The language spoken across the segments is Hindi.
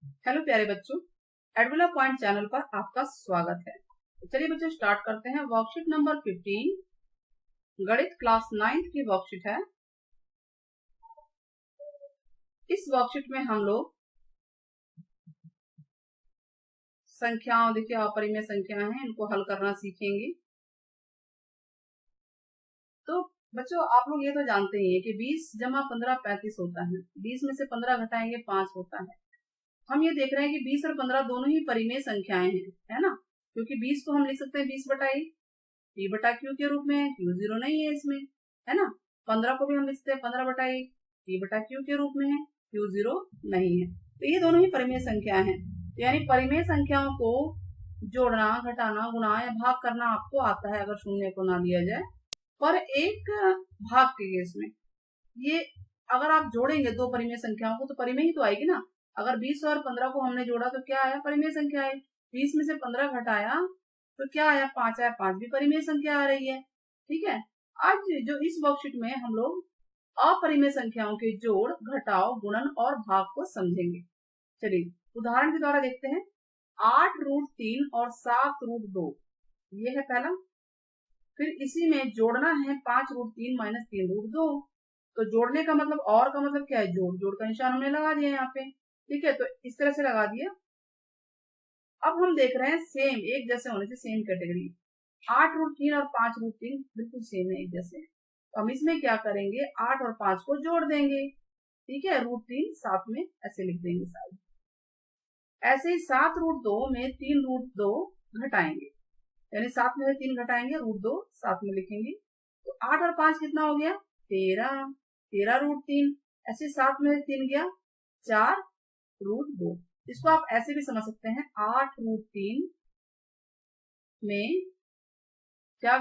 हेलो प्यारे बच्चों, एडविला पॉइंट चैनल पर आपका स्वागत है। तो चलिए बच्चों स्टार्ट करते हैं। वर्कशीट नंबर 15 गणित क्लास 9th की वर्कशीट है। इस वर्कशीट में हम लोग संख्याओं, देखिए अपरिमेय संख्याएं हैं, इनको हल करना सीखेंगे। तो बच्चों आप लोग ये तो जानते ही हैं कि 20 जमा 15 35 होता है। 20 में से 15 घटाएंगे 5 होता है। हम ये देख रहे हैं कि 20 और 15 दोनों ही परिमेय संख्याएं हैं, है ना। क्योंकि 20 को हम लिख सकते हैं 20 बटा पी बटा क्यू के रूप में, क्यू जीरो नहीं है इसमें, है ना। 15 को भी हम लिखते हैं 15 बटा पी बटा क्यू के रूप में है, क्यू जीरो नहीं है। तो ये दोनों ही परिमेय संख्या है। यानी परिमेय संख्याओं को जोड़ना, घटाना, गुणा या भाग करना आपको आता है अगर शून्य को ना लिया जाए। पर एक भाग के केस में ये अगर आप जोड़ेंगे दो परिमेय संख्याओं को तो परिमेय ही तो आएगी ना। अगर 20 और 15 को हमने जोड़ा तो क्या आया, परिमेय संख्या है। 20 में से 15 घटाया तो क्या आया, 5 आया। 5 भी परिमेय संख्या आ रही है, ठीक है। आज जो इस वर्कशीट में हम लोग अपरिमेय संख्याओं के जोड़, घटाव, गुणन और भाग को समझेंगे। चलिए उदाहरण के द्वारा देखते हैं। 8√3 और 7√2 ये है पहला। फिर इसी में जोड़ना है 5√3 माइनस 3√2। तो जोड़ने का मतलब, और का मतलब क्या है, जोड़। जोड़ का निशान हमने लगा दिया यहाँ पे, ठीक है। तो इस तरह से लगा दिया। अब हम देख रहे हैं सेम, एक जैसे होने से सेम कैटेगरी। 8√3 और 5√3 बिल्कुल सेम है, एक जैसे। तो हम इसमें क्या करेंगे, 8 और 5 को जोड़ देंगे, ठीक है। √3 साथ में ऐसे लिख देंगे साइड। ऐसे ही 7√2 में 3√2 घटाएंगे, यानी 7 में से 3 घटाएंगे, √2 साथ में लिखेंगे। तो 8 और 5 कितना हो गया, 13। 13√3, ऐसे 7 में से 3 गया, 4√2। इसको आप ऐसे भी समझ सकते हैं, 8√3 में क्या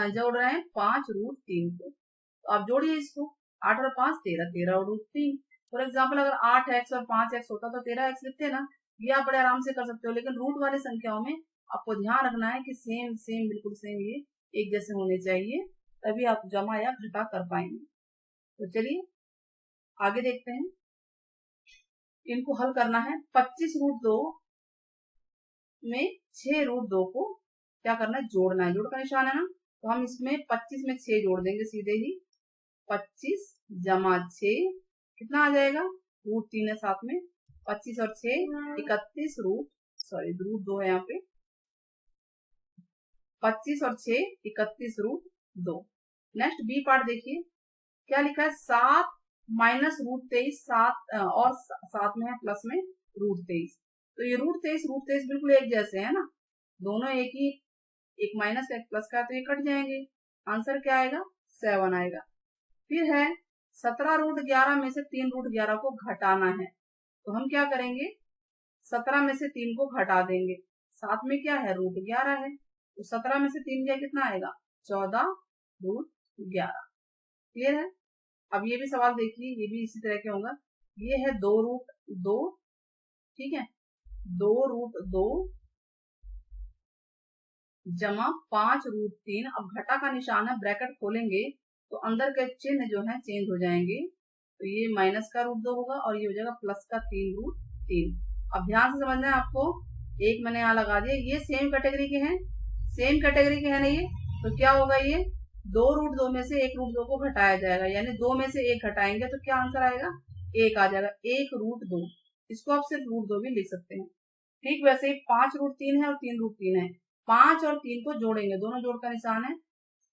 जोड़ रहे हैं, 5√3 को। तो आप जोड़िए इसको, 8 और 5 13, 13√3। फॉर एग्जाम्पल अगर 8x और 5x होता तो 13x लिखते ना। ये आप बड़े आराम से कर सकते हो, लेकिन रूट वाले संख्याओं में आपको ध्यान रखना है कि सेम सेम बिल्कुल सेम, ये एक जैसे होने चाहिए, तभी आप जमा या घटा कर पाएंगे। तो चलिए आगे देखते हैं। इनको हल करना है। 25√2 में 6√2 को क्या करना है, जोड़ना है। जोड़ का निशान है ना, तो हम इसमें 25 में 6 जोड़ देंगे सीधे ही। 25 जमा 6 कितना आ जाएगा, √3 है साथ में। 25 और 6 31 √2 है यहाँ पे। 25 और 6 31√2। नेक्स्ट बी पार्ट देखिए क्या लिखा है, 7 माइनस √23, 7 और साथ में है प्लस में √23। तो ये √23 बिल्कुल एक जैसे है ना, दोनों एक ही, एक माइनस का एक प्लस का, तो ये कट जाएंगे। आंसर क्या आएगा, 7 आएगा। फिर है 17√11 में से 3√11 को घटाना है। तो हम क्या करेंगे, 17 में से 3 को घटा देंगे, साथ में क्या है, √11 है। तो 17 में से 3 गया, कितना आएगा, 14√11। क्लियर है। अब ये भी सवाल देखिए, ये भी इसी तरह के होगा। ये है 2√2, ठीक है। 2√2 जमा 5√3। अब घटा का निशान है, ब्रैकेट खोलेंगे तो अंदर के चिन्ह जो है चेंज हो जाएंगे। तो ये माइनस का √2 होगा और ये हो जाएगा प्लस का 3√3। अब ध्यान से समझना है आपको, एक मैंने यहाँ लगा दिया। ये सेम कैटेगरी के हैं, सेम कैटेगरी के हैं ना ये। तो क्या होगा, ये 2√2 में से 1√2 को घटाया जाएगा, यानी 2 में से 1 घटाएंगे तो क्या आंसर आएगा, 1 आ जाएगा। 1√2, इसको आप सिर्फ √2 भी लिख सकते हैं। ठीक वैसे ही 5√3 है और 3√3 है। 5 और 3 को जोड़ेंगे, दोनों जोड़ का निशान है,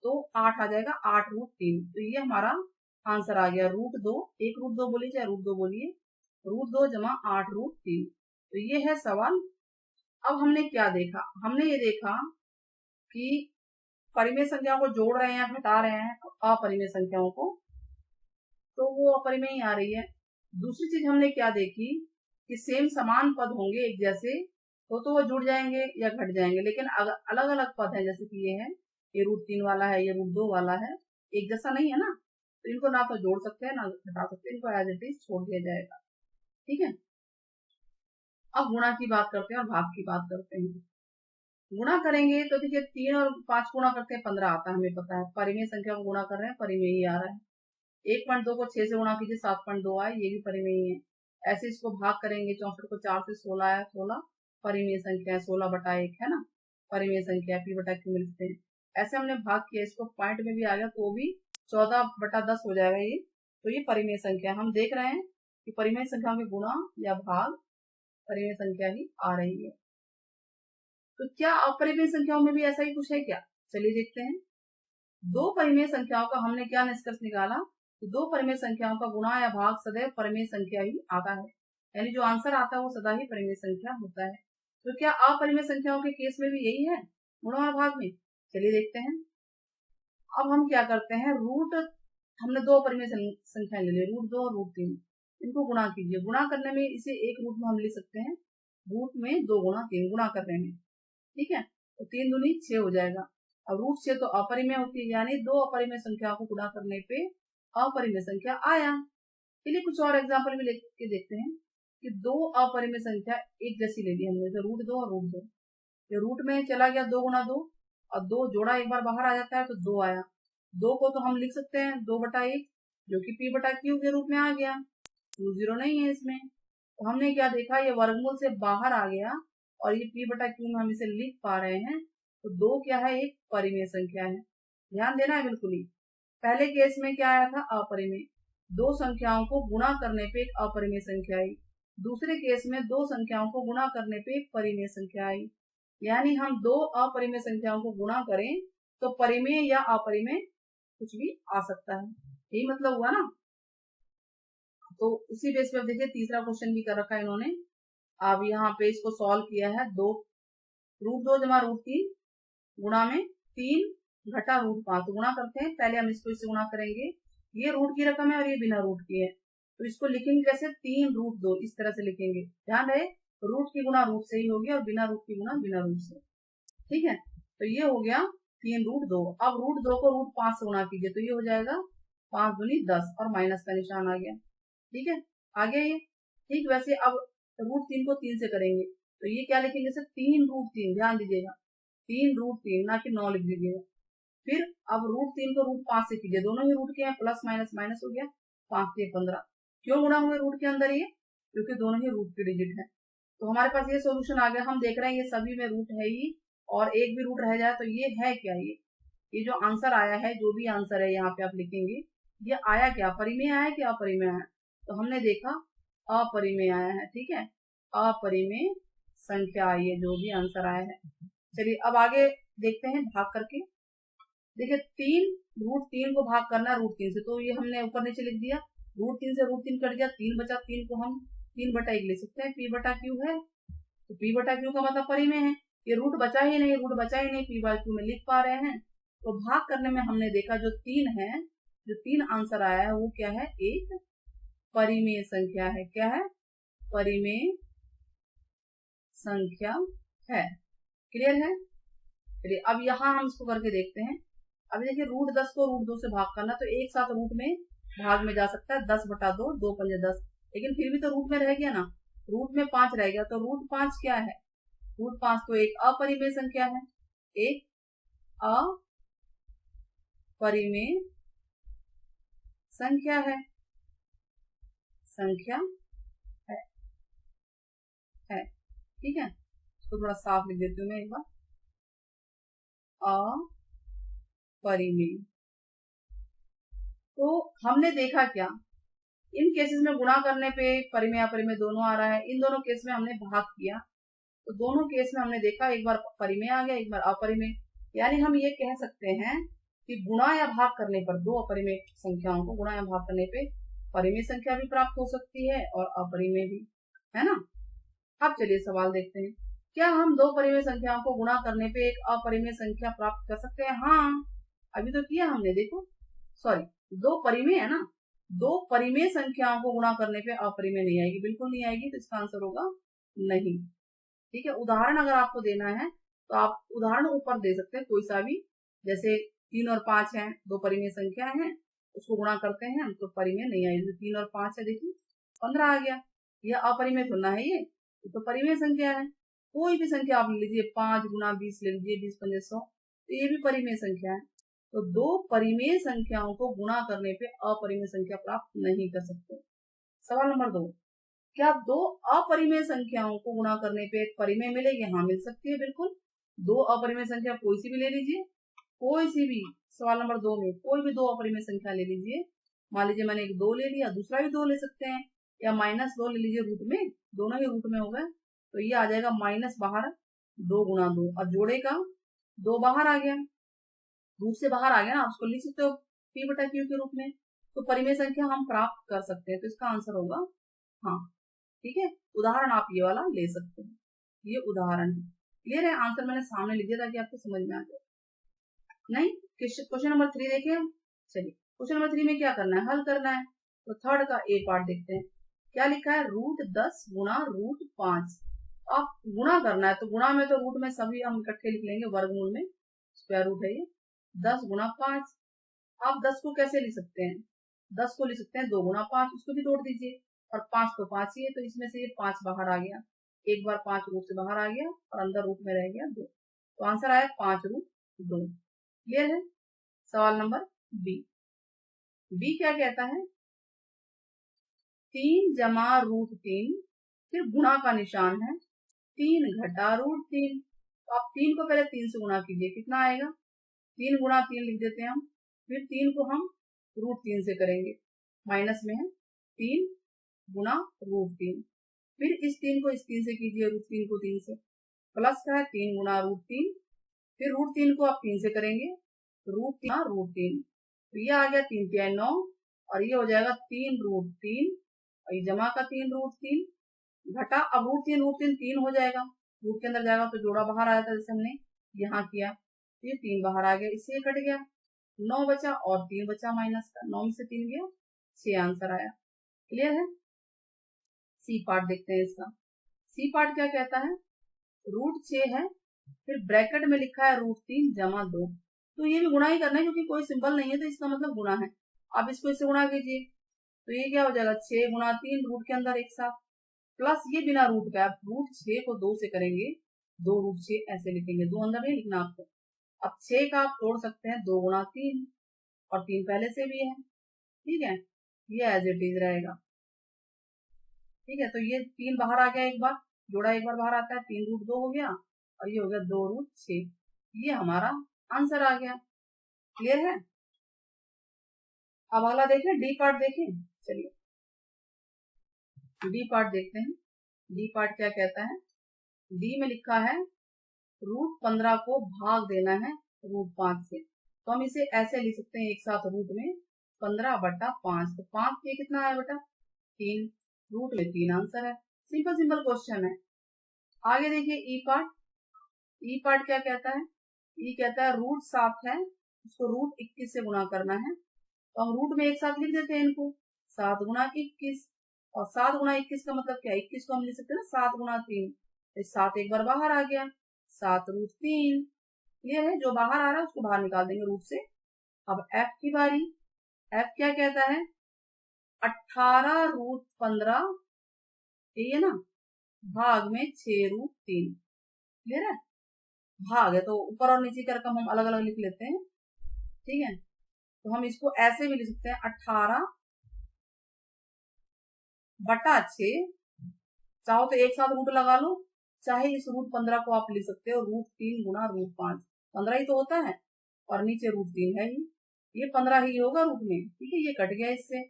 तो 8 आ जाएगा, 8√3। तो ये हमारा आंसर आ गया, √2। 1√2 बोलिए चाहे √2 बोलिए, √2 जमा 8√3। तो ये है सवाल। अब हमने क्या देखा, हमने ये देखा कि परिमेय संख्याओं को जोड़ रहे हैं, घटा रहे हैं अपरिमेय संख्याओं को, तो वो अपरिमेय ही आ रही है। दूसरी चीज हमने क्या देखी कि सेम समान पद होंगे एक जैसे, तो वो जुड़ जाएंगे या घट जाएंगे। लेकिन अगर अलग अलग पद है, जैसे कि ये है, ये √3 वाला है, ये √2 वाला है, एक जैसा नहीं है ना, तो इनको ना तो जोड़ सकते हैं ना घटा सकते हैं, इनको एज इट इज छोड़ दिया जाएगा, ठीक है। अब गुणा की बात करते हैं और भाग की बात करते हैं। गुणा करेंगे तो देखिए 3 और 5 गुणा करते हैं 15 आता है, हमें पता है। परिमेय संख्या को गुणा कर रहे हैं, परिमेय ही आ रहा है। 1.2 को 6 से गुणा कीजिए, 7.2 आए, ये भी परिमेय ही है। ऐसे इसको भाग करेंगे, 64 को 4 से 16 आया, 16 परिमेय संख्या है, 16/1 है ना, परिमेय संख्या पी बटा क्यू मिलते हैं। ऐसे हमने भाग किया, इसको पॉइंट में भी आ गया तो भी 14/10 हो जाएगा ये। तो ये परिमेय संख्या हम देख रहे हैं कि परिमेय संख्याओं के गुणा या भाग परिमेय संख्या ही आ रही है। तो क्या अपरिमेय संख्याओं में भी ऐसा ही कुछ है क्या? चलिए देखते हैं। दो परिमेय संख्याओं का हमने क्या निष्कर्ष निकाला, तो दो परिमेय संख्याओं का गुणा या भाग सदैव परिमेय संख्या ही आता है, यानी जो आंसर आता है वो सदा ही परिमेय संख्या होता है। तो क्या अपरिमेय संख्याओं के केस में भी यही है गुणा और भाग में? चलिए देखते हैं। अब हम क्या करते हैं, रूट हमने दो परिमेय संख्या ले ली, √2 और √3, इनको गुणा कीजिए। गुणा करने में इसे एक रूट में हम लिख सकते हैं, रूट में 2 गुणा 3 गुणा करने में, ठीक है। तो 3 दूनी 6 हो जाएगा। अब √6 तो अपरिमेय होती है, यानी दो अपरिमेय संख्या को गुणा करने पे अपरिमेय संख्या आया। चलिए कुछ और एग्जाम्पल भी लेके देखते हैं कि दो अपरिमेय संख्या एक जैसी ले ली हमने, तो √2 और √2, ये रूट में चला गया 2 गुणा 2 और 2 जोड़ा एक बार बाहर आ जाता है तो 2 आया। 2 को तो हम लिख सकते हैं 2/1 जो कि p बटा क्यू के रूप में आ गया, 20 नहीं है इसमें। तो हमने क्या देखा, ये वर्गमूल से बाहर आ गया और ये p बटा क्यू में हम इसे लिख पा रहे हैं। तो 2 क्या है, एक परिमेय संख्या है, ध्यान देना है बिल्कुल ही। पहले केस में क्या आया था, अपरिमेय, दो संख्याओं को गुणा करने पे एक अपरिमेय संख्या आई। दूसरे केस में दो संख्याओं को गुणा करने पे एक परिमेय संख्या आई, यानी हम दो अपरिमेय संख्याओं को गुणा करें तो परिमेय या अपरिमेय कुछ भी आ सकता है, यही मतलब हुआ ना। तो उसी बेस पे अब देखिए तीसरा क्वेश्चन भी कर रखा है इन्होंने। अब यहाँ पे इसको सॉल्व किया है, √2 जमा √3 गुणा में 3 घटा √5, तो गुणा करते हैं। पहले हम इसको इससे गुणा करेंगे, ये रूट की रकम है और ये बिना रूट की है, तो इसको लिखेंगे कैसे, 3√2 इस तरह से लिखेंगे। ध्यान रहे रूट की गुणा रूट से ही होगी और बिना रूट की गुणा बिना रूट से, ठीक है। तो ये हो गया 3√2। अब √2 को √5 से गुणा कीजिए तो ये हो जाएगा 5 दूनी 10 और माइनस का निशान आ गया, ठीक है, आ गया ये। ठीक वैसे अब √3 को 3 से करेंगे तो ये क्या लिखेंगे सर, 3√3, ध्यान दीजिएगा 3√3 ना कि 9 लिख दीजिएगा। फिर अब √3 को √5 से कीजिए, दोनों ही रूट के हैं, प्लस माइनस माइनस हो गया, 5 से 15। क्यों गुणा हुए रूट के अंदर ये, क्योंकि दोनों ही रूट के डिजिट है। तो हमारे पास ये सोल्यूशन आ गया। हम देख रहे हैं ये सभी में रूट है ही और एक भी रूट रह जाए तो ये है क्या, ये जो आंसर आया है, जो भी आंसर है यहाँ पे आप लिखेंगे, ये आया क्या, परिमेय आया कि अपरिमेय आया? तो हमने देखा अपरिमेय आया है, ठीक है, अपरिमेय संख्या आई है जो भी आंसर आया है। चलिए अब आगे देखते हैं भाग करके। देखिए √3 को भाग करना √3 से, तो ये हमने ऊपर नीचे लिख दिया, √3 से √3 कट गया, 3 बचा, 3 को हम 3/1 लिख सकते हैं, p बटा क्यू है, तो p बटा क्यू का मतलब परिमेय है। ये रूट बचा ही नहीं, p बाय क्यू में लिख पा रहे हैं। तो भाग करने में हमने देखा जो 3 है, जो 3 आंसर आया है वो क्या है, एक परिमेय संख्या है। क्या है, परिमेय संख्या है। क्लियर है? चलिए अब यहाँ हम इसको करके देखते हैं। अभी देखिए √10 को √2 से भाग करना, तो एक साथ रूट में भाग में जा सकता है, 10/2, 2 पंजे 10, लेकिन फिर भी तो रूट में रह गया ना, रूट में 5 रह गया, तो √5 क्या है, √5 तो एक अपरिमेय संख्या है, एक अपरिमेय संख्या है, संख्या है, ठीक है। तो थोड़ा साफ लिख देती हूँ मैं एक बार, अपरिमेय। तो हमने देखा क्या, इन केसेस में गुणा करने पे परिमेय अपरिमेय दोनों आ रहा है, इन दोनों केस में हमने भाग किया तो दोनों केस में हमने देखा एक बार परिमेय आ गया, एक बार अपरिमेय। यानी हम ये कह सकते हैं कि गुणा या भाग करने पर, दो अपरिमेय संख्याओं को गुणा या भाग करने पे परिमेय संख्या भी प्राप्त हो सकती है और अपरिमेय भी, है ना। अब चलिए सवाल देखते हैं, क्या हम दो परिमेय संख्याओं को गुणा करने पे एक अपरिमेय संख्या प्राप्त कर सकते हैं? हाँ, अभी तो किया हमने, देखो सॉरी, दो परिमेय है ना, दो परिमेय संख्याओं को गुणा करने पे अपरिमेय नहीं आएगी, बिल्कुल नहीं आएगी, तो इसका आंसर होगा नहीं, ठीक है। उदाहरण अगर आपको देना है तो आप उदाहरण ऊपर दे सकते हैं कोई सा भी, जैसे 3 और 5 है, दो परिमेय संख्या है, उसको गुणा करते हैं तो परिमेय नहीं आएगी। 3 और 5 है, देखिए 15 आ गया, यह अपरिमेय थोड़ा है, ये तो परिमेय संख्या है। कोई भी संख्या आप ले लीजिए, 5 गुना 20 ले लीजिए, 20 पंजे 100, तो ये भी परिमेय संख्या है। तो दो परिमेय संख्याओं को गुणा करने पे अपरिमेय संख्या प्राप्त नहीं कर सकते। सवाल नंबर 2, क्या दो अपरिमेय संख्याओं को गुणा करने पे एक परिमेय मिलेगी? हाँ, मिल सकती है, बिल्कुल। दो अपरिमेय संख्या कोई सी भी ले लीजिए, कोई सी भी, सवाल नंबर 2 में कोई भी दो अपरिमेय संख्या ले लीजिए। मान लीजिए मैंने एक 2 ले लिया, दूसरा भी 2 ले सकते हैं, या -2 ले लीजिए रूट में, दोनों ही रूट में हो गए, तो ये आ जाएगा माइनस बाहर 2 गुणा 2, और जोड़ेगा 2 बाहर आ गया, रूट से बाहर आ गया ना, आप उसको लिख सकते हो p बटा q के रूप में, तो परिमेय संख्या हम प्राप्त कर सकते हैं। तो इसका आंसर होगा हाँ। ठीक है, उदाहरण आप ये वाला ले सकते हैं, ये उदाहरण है। क्लियर है? आंसर मैंने सामने लिख दिया ताकि आपको समझ में आ जाए। नहीं, क्वेश्चन नंबर 3 देखें हम। चलिए, क्वेश्चन नंबर 3 में क्या करना है? हल करना है। तो थर्ड का ए पार्ट देखते हैं, क्या लिखा है? √10 गुणा √5। आप गुणा करना है, तो गुणा में तो रूट में सभी हम इकट्ठे लिख लेंगे, वर्गमूल में स्क्वायर रूट है ये। 10 गुणा 5, आप 10 को कैसे लिख सकते हैं? 10 को लिख सकते हैं 2 गुणा 5, उसको भी तोड़ दीजिए, और 5 तो 5 ही है, तो इसमें से ये 5 बाहर आ गया, एक बार 5 रूट से बाहर आ गया और अंदर रूट में रह गया 2, तो आंसर आया 5√2। क्लियर है? सवाल नंबर बी। बी क्या कहता है? 3 जमा √3, फिर गुणा का निशान है, 3 घटा √3। तो आप 3 को पहले 3 से गुणा कीजिए, कितना आएगा? 3 गुणा 3 लिख देते हैं हम, फिर 3 को हम √3 से करेंगे, माइनस में है 3 गुणा √3, फिर इस 3 को इस 3 से कीजिए, √3 को 3 से, प्लस का है 3 गुणा √3, फिर √3 को आप 3 से करेंगे, √3, तो ये आ गया 3 तिहाई 9, और ये हो जाएगा 3√3, और ये जमा का 3√3 घटा, अब √3 3 हो जाएगा, रूट के अंदर जाएगा तो जोड़ा बाहर आया था, जैसे हमने यहाँ किया, ये 3 बाहर आ गया, इससे कट गया, 9 बचा और 3 बचा माइनस का, 9 में से 3 गया, 6 आंसर आया। क्लियर है? सी पार्ट देखते हैं इसका। सी पार्ट क्या कहता है? √6 है, फिर ब्रैकेट में लिखा है √3 जमा 2, तो ये भी गुणा ही करना है, क्योंकि कोई सिंबल नहीं है तो इसका मतलब गुणा है। आप इसको इससे गुणा कीजिए, तो ये क्या हो जाएगा? 6 गुणा 3 रूट के अंदर एक साथ, प्लस ये बिना रूट का, आप √6 को 2 से करेंगे, 2√6 ऐसे लिखेंगे, 2 अंदर नहीं लिखना आपको। अब 6 का आप तोड़ सकते हैं 2 गुणा 3, और 3 पहले से भी है, ठीक है, ये एज इट इज रहेगा। ठीक है, तो ये 3 बाहर आ गया, एक बार जोड़ा एक बार बाहर आता है, 3√2 हो गया, और ये हो गया 2√6, ये हमारा आंसर आ गया। क्लियर है? अब अगला देखें, डी पार्ट देखें। चलिए डी पार्ट देखते हैं। डी पार्ट क्या कहता है? डी में लिखा है √15 को भाग देना है √5 से, तो हम इसे ऐसे लिख सकते हैं एक साथ, रूट में 15/5, तो 5 ये कितना है बेटा? 3, रूट में 3 आंसर है। सिंपल सिंपल क्वेश्चन है। आगे देखिए ई पार्ट। ई पार्ट क्या कहता है? ई कहता है √7 है, उसको √21 से गुणा करना है, तो हम रूट में एक साथ लिख देते हैं इनको, 7 गुणा 21, और 7 गुणा 21 का मतलब क्या? 21 को हम लिख सकते हैं ना 7 गुणा 3, 7 एक बार बाहर आ गया, 7√3। क्लियर है? जो बाहर आ रहा है उसको बाहर निकाल देंगे रूट से। अब एफ की बारी। एफ क्या कहता है? 18√15, यही है ना, भाग में 6√3। क्लियर है? भाग है तो ऊपर और नीचे का रकम हम अलग अलग लिख लेते हैं, ठीक है, तो हम इसको ऐसे भी लिख सकते हैं 18/6, चाहो तो एक साथ रूट लगा लो, चाहे इस √15 को आप लिख सकते हो √3 गुणा √5, 15 ही तो होता है, और नीचे √3 है ही, ये 15 ही होगा रूट में। ठीक है, ये कट गया इससे,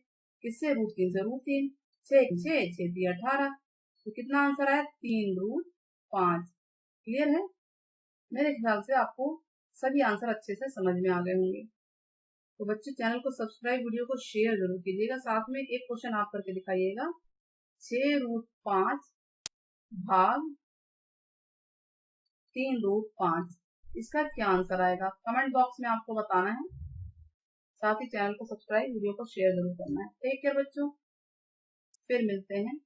किससे? √3 से, √3, 6 18, तो कितना आंसर आया? 3√5। क्लियर है? मेरे ख्याल से आपको सभी आंसर अच्छे से समझ में आ गए होंगे। तो बच्चों, चैनल को सब्सक्राइब, वीडियो को शेयर जरूर कीजिएगा, साथ में एक क्वेश्चन आप करके दिखाइएगा, 6√5 भाग 3√5, इसका क्या आंसर आएगा? कमेंट बॉक्स में आपको बताना है, साथ ही चैनल को सब्सक्राइब, वीडियो को शेयर जरूर करना है। टेक केयर बच्चों, फिर मिलते हैं।